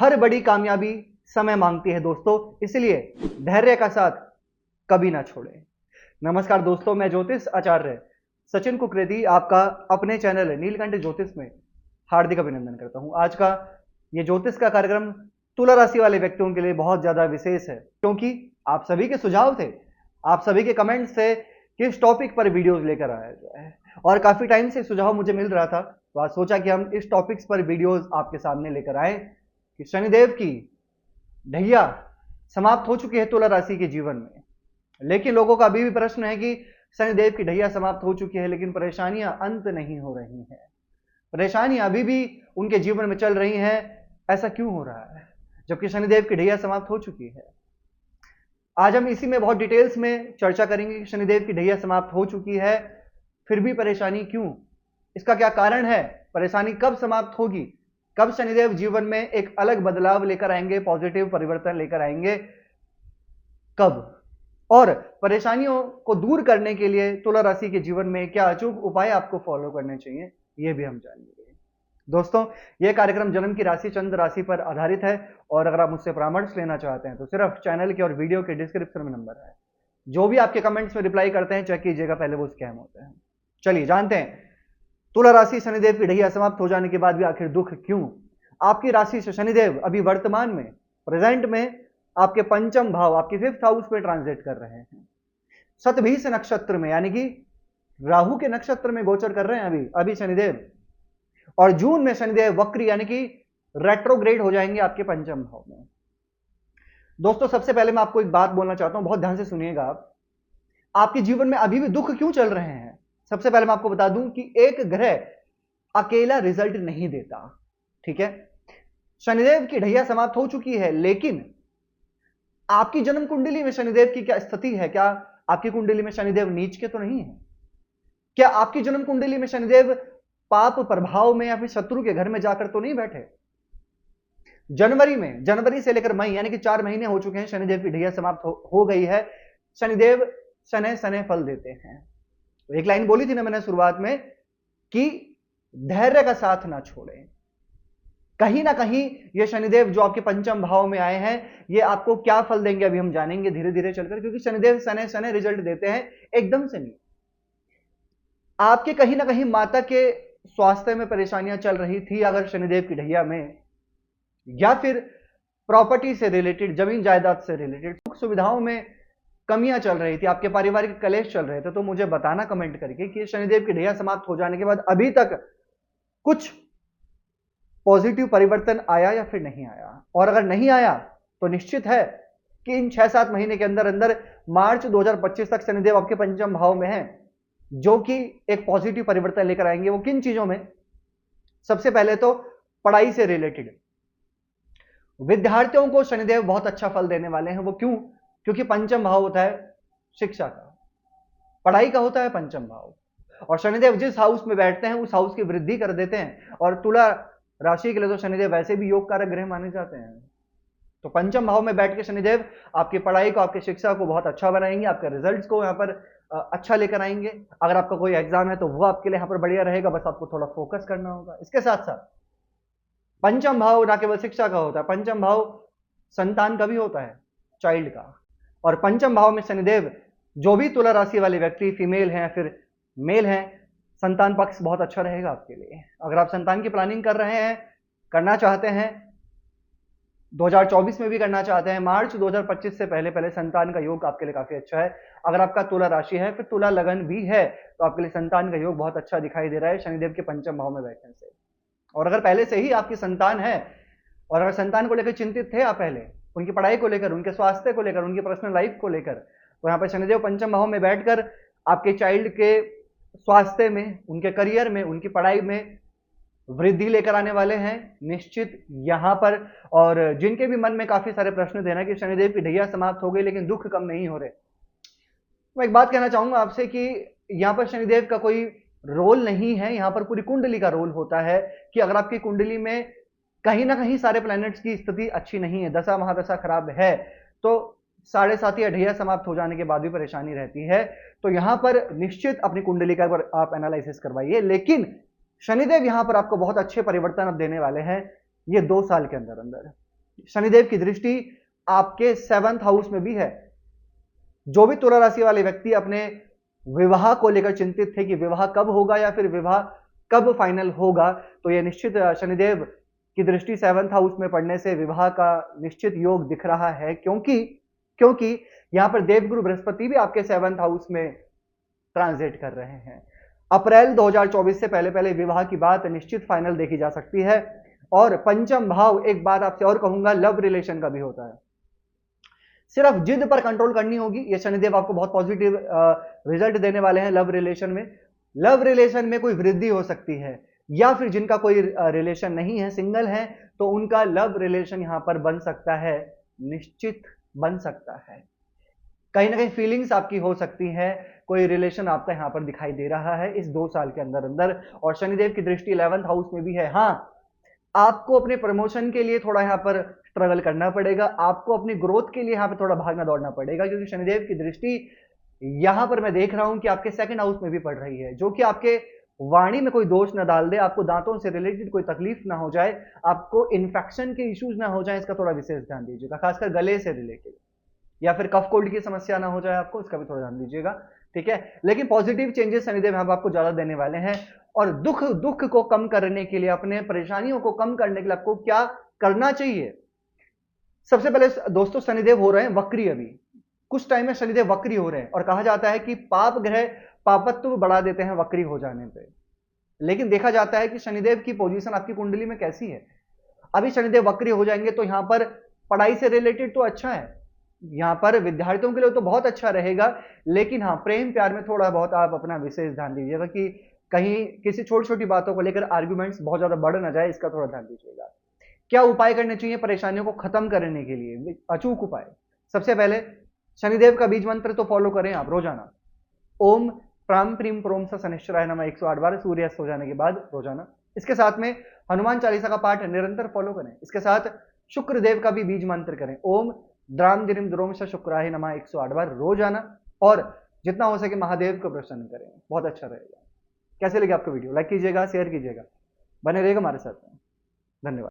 हर बड़ी कामयाबी समय मांगती है दोस्तों, इसलिए धैर्य का साथ कभी ना छोड़ें। नमस्कार दोस्तों, मैं ज्योतिष आचार्य सचिन कुकरेती आपका अपने चैनल नीलकंठ ज्योतिष में हार्दिक अभिनंदन करता हूं। आज का ये ज्योतिष का कार्यक्रम तुला राशि वाले व्यक्तियों के लिए बहुत ज्यादा विशेष है, क्योंकि आप सभी के सुझाव थे, आप सभी के कमेंट्स थे किस टॉपिक पर वीडियोस लेकर आया जाए, और काफी टाइम से सुझाव मुझे मिल रहा था। तो आज सोचा कि हम इस टॉपिक्स पर वीडियोस आपके सामने लेकर आए कि शनिदेव की ढैया समाप्त हो चुकी है तुला राशि के जीवन में। लेकिन लोगों का अभी भी प्रश्न है कि शनिदेव की ढैया समाप्त हो चुकी है, लेकिन परेशानियां अंत नहीं हो रही हैं। परेशानियां अभी भी उनके जीवन में चल रही हैं। ऐसा क्यों हो रहा है जबकि शनिदेव की ढैया समाप्त हो चुकी है? आज हम इसी में बहुत डिटेल्स में चर्चा करेंगे कि शनिदेव की ढैया समाप्त हो चुकी है, फिर भी परेशानी क्यों, इसका क्या कारण है, परेशानी कब समाप्त होगी, कब शनिदेव जीवन में एक अलग बदलाव लेकर आएंगे, पॉजिटिव परिवर्तन लेकर आएंगे, कब, और परेशानियों को दूर करने के लिए तुला राशि के जीवन में क्या अचूक उपाय आपको फॉलो करने चाहिए, यह भी हम जानेंगे। दोस्तों, यह कार्यक्रम जन्म की राशि चंद्र राशि पर आधारित है, और अगर आप मुझसे परामर्श लेना चाहते हैं तो सिर्फ चैनल के और वीडियो के डिस्क्रिप्शन में नंबर है। जो भी आपके कमेंट्स में रिप्लाई करते हैं चेक कीजिएगा, पहले वो स्कैम होते हैं। चलिए जानते हैं तुला राशि शनिदेव की ढैया समाप्त हो जाने के बाद भी आखिर दुख क्यों। आपकी राशि से शनिदेव अभी वर्तमान में, प्रेजेंट में आपके पंचम भाव, आपके फिफ्थ हाउस में ट्रांजिट कर रहे हैं। शतभिष नक्षत्र में, यानी कि राहु के नक्षत्र में गोचर कर रहे हैं अभी शनिदेव, और जून में शनिदेव वक्री यानी कि रेट्रोग्रेड हो जाएंगे आपके पंचम भाव में। दोस्तों, सबसे पहले मैं आपको एक बात बोलना चाहता हूं, बहुत ध्यान से सुनिएगा। आपके जीवन में अभी भी दुख क्यों चल रहे हैं? सबसे पहले मैं आपको बता दूं कि एक ग्रह अकेला रिजल्ट नहीं देता, ठीक है। शनिदेव की ढैया समाप्त हो चुकी है, लेकिन आपकी जन्म कुंडली में शनिदेव की क्या स्थिति है? क्या आपकी कुंडली में शनिदेव नीच के तो नहीं है? क्या आपकी जन्म कुंडली में शनिदेव पाप प्रभाव में या फिर शत्रु के घर में जाकर तो नहीं बैठे? जनवरी से लेकर मई, यानी कि 4 महीने हो चुके हैं, शनिदेव की ढैया समाप्त हो गई है। शनिदेव शनै शनै फल देते हैं। तो एक लाइन बोली थी ना मैंने शुरुआत में कि धैर्य का साथ ना छोड़ें। कहीं ना कहीं ये शनिदेव जो आपके पंचम भाव में आए हैं, ये आपको क्या फल देंगे अभी हम जानेंगे धीरे धीरे चलकर, क्योंकि शनिदेव शनै शनै रिजल्ट देते हैं, एकदम से नहीं। आपके कहीं ना कहीं माता के स्वास्थ्य में परेशानियां चल रही थी अगर शनिदेव की ढैया में, या फिर प्रॉपर्टी से रिलेटेड, जमीन जायदाद से रिलेटेड सुख सुविधाओं में कमियां चल रही थी, आपके पारिवारिक कलेश चल रहे थे, तो मुझे बताना कमेंट करके कि शनिदेव की ढैया समाप्त हो जाने के बाद अभी तक कुछ पॉजिटिव परिवर्तन आया या फिर नहीं आया। और अगर नहीं आया तो निश्चित है कि इन 6-7 महीने के अंदर अंदर मार्च 2025 तक शनिदेव आपके पंचम भाव में है, जो कि एक पॉजिटिव परिवर्तन लेकर आएंगे। वो किन चीजों में? सबसे पहले तो पढ़ाई से रिलेटेड विद्यार्थियों को शनिदेव बहुत अच्छा फल देने वाले हैं। वो क्यों? क्योंकि पंचम भाव होता है शिक्षा का, पढ़ाई का होता है पंचम भाव, और शनिदेव जिस हाउस में बैठते हैं उस हाउस की वृद्धि कर देते हैं। और तुला राशि के लिए तो शनिदेव वैसे भी योग कारक ग्रह माने जाते हैं। तो पंचम भाव में बैठ के शनिदेव आपकी पढ़ाई को, आपकी शिक्षा को बहुत अच्छा बनाएंगे, आपके रिजल्ट्स को यहाँ पर अच्छा लेकर आएंगे। अगर आपका कोई एग्जाम है तो वो आपके लिए यहाँ पर बढ़िया रहेगा, बस आपको थोड़ा फोकस करना होगा। इसके साथ साथ पंचम भाव ना केवल शिक्षा का होता है, पंचम भाव संतान का भी होता है, चाइल्ड का। और पंचम भाव में शनिदेव, जो भी तुला राशि वाले व्यक्ति फीमेल हैं फिर मेल हैं, संतान पक्ष बहुत अच्छा रहेगा आपके लिए। अगर आप संतान की प्लानिंग कर रहे हैं, करना चाहते हैं, 2024 में भी करना चाहते हैं, मार्च 2025 से पहले पहले संतान का योग आपके लिए काफी अच्छा है। अगर आपका तुला राशि है फिर तुला लगन भी है, तो आपके लिए संतान का योग बहुत अच्छा दिखाई दे रहा है शनिदेव के पंचम भाव में बैठने से। और अगर पहले से ही आपकी संतान है, और अगर संतान को लेकर चिंतित थे आप पहले, उनकी पढ़ाई को लेकर, उनके स्वास्थ्य को लेकर, उनकी पर्सनल लाइफ को लेकर, तो यहाँ पर शनिदेव पंचम भाव में बैठकर आपके चाइल्ड के स्वास्थ्य में, उनके करियर में, उनकी पढ़ाई में वृद्धि लेकर आने वाले हैं निश्चित यहां पर। और जिनके भी मन में काफी सारे प्रश्न थे ना कि शनिदेव की ढैया समाप्त हो गई लेकिन दुख कम नहीं हो रहे, मैं एक बात कहना चाहूंगा आपसे कि यहां पर शनिदेव का कोई रोल नहीं है, यहां पर पूरी कुंडली का रोल होता है। कि अगर आपकी कुंडली में कहीं ना कहीं सारे प्लैनेट्स की स्थिति अच्छी नहीं है, दशा महादशा खराब है, तो 7.5 या ढैया समाप्त हो जाने के बाद भी परेशानी रहती है। तो यहां पर निश्चित अपनी कुंडली का आप एनालिसिस करवाइए। लेकिन शनिदेव यहां पर आपको बहुत अच्छे परिवर्तन अब देने वाले हैं ये 2 साल के अंदर अंदर। शनिदेव की दृष्टि आपके 7th हाउस में भी है। जो भी तुला राशि वाले व्यक्ति अपने विवाह को लेकर चिंतित थे कि विवाह कब होगा या फिर विवाह कब फाइनल होगा, तो यह निश्चित शनिदेव की दृष्टि 7th हाउस में पड़ने से विवाह का निश्चित योग दिख रहा है, क्योंकि क्योंकि यहां पर देवगुरु बृहस्पति भी आपके 7th हाउस में ट्रांजिट कर रहे हैं। अप्रैल 2024 से पहले पहले विवाह की बात निश्चित फाइनल देखी जा सकती है। और पंचम भाव, एक बात आपसे और कहूंगा, लव रिलेशन का भी होता है। सिर्फ जिद पर कंट्रोल करनी होगी। ये शनिदेव आपको बहुत पॉजिटिव रिजल्ट देने वाले हैं लव रिलेशन में। लव रिलेशन में कोई वृद्धि हो सकती है, या फिर जिनका कोई रिलेशन नहीं है, सिंगल है, तो उनका लव रिलेशन यहां पर बन सकता है, निश्चित बन सकता है। कहीं ना कहीं फीलिंग्स आपकी हो सकती है, कोई रिलेशन आपका यहां पर दिखाई दे रहा है इस 2 साल के अंदर अंदर। और शनिदेव की दृष्टि 11th हाउस में भी है। हाँ, आपको अपने प्रमोशन के लिए थोड़ा यहां पर स्ट्रगल करना पड़ेगा, आपको अपनी ग्रोथ के लिए यहां पर थोड़ा भागना दौड़ना पड़ेगा, क्योंकि शनिदेव की दृष्टि यहां पर मैं देख रहा हूं कि आपके 2nd हाउस में भी पड़ रही है, जो कि आपके वाणी में कोई दोष ना डाल दे, आपको दांतों से रिलेटेड कोई तकलीफ ना हो जाए, आपको इन्फेक्शन के इश्यूज ना हो जाए, इसका थोड़ा विशेष ध्यान दीजिएगा, खासकर गले से रिलेटेड, या फिर कफ कोल्ड की समस्या ना हो जाए आपको, इसका भी थोड़ा ध्यान दीजिएगा, ठीक है। लेकिन पॉजिटिव चेंजेस शनिदेव यहां आपको ज्यादा देने वाले हैं। और दुख को कम करने के लिए, अपने परेशानियों को कम करने के लिए आपको क्या करना चाहिए? सबसे पहले दोस्तों, शनिदेव हो रहे हैं वक्री। अभी कुछ टाइम में शनिदेव वक्री हो रहे हैं, और कहा जाता है कि पाप ग्रह पापत्व बढ़ा देते हैं वक्री हो जाने पे। लेकिन देखा जाता है कि शनिदेव की पोजीशन आपकी कुंडली में कैसी है। अभी शनिदेव वक्री हो जाएंगे तो यहां पर पढ़ाई से रिलेटेड तो अच्छा है, यहां पर विद्यार्थियों के लिए तो बहुत अच्छा रहेगा। लेकिन हाँ, प्रेम प्यार में थोड़ा बहुत आप अपना विशेष ध्यान दीजिएगा कि कहीं किसी छोटी छोटी बातों को लेकर आर्ग्यूमेंट्स बहुत ज्यादा बढ़ ना जाए, इसका थोड़ा ध्यान दीजिएगा। क्या उपाय करने चाहिए परेशानियों को खत्म करने के लिए? अचूक उपाय। सबसे पहले शनिदेव का बीज मंत्र तो फॉलो करें आप रोजाना। ओम प्राम प्रीम प्रोम स शनिश्चराय नमः 108 बार सूर्यास्त हो जाने के बाद रोजाना। इसके साथ में हनुमान चालीसा का पाठ निरंतर फॉलो करें। इसके साथ शुक्र देव का भी बीज मंत्र करें, ओम द्राम दिरिम द्रोम स शुक्राय नमः 108 बार रोजाना। और जितना हो सके महादेव को प्रसन्न करें, बहुत अच्छा रहेगा। कैसे लगे आपको वीडियो? लाइक कीजिएगा, शेयर कीजिएगा, बने रहेगा हमारे साथ में। धन्यवाद।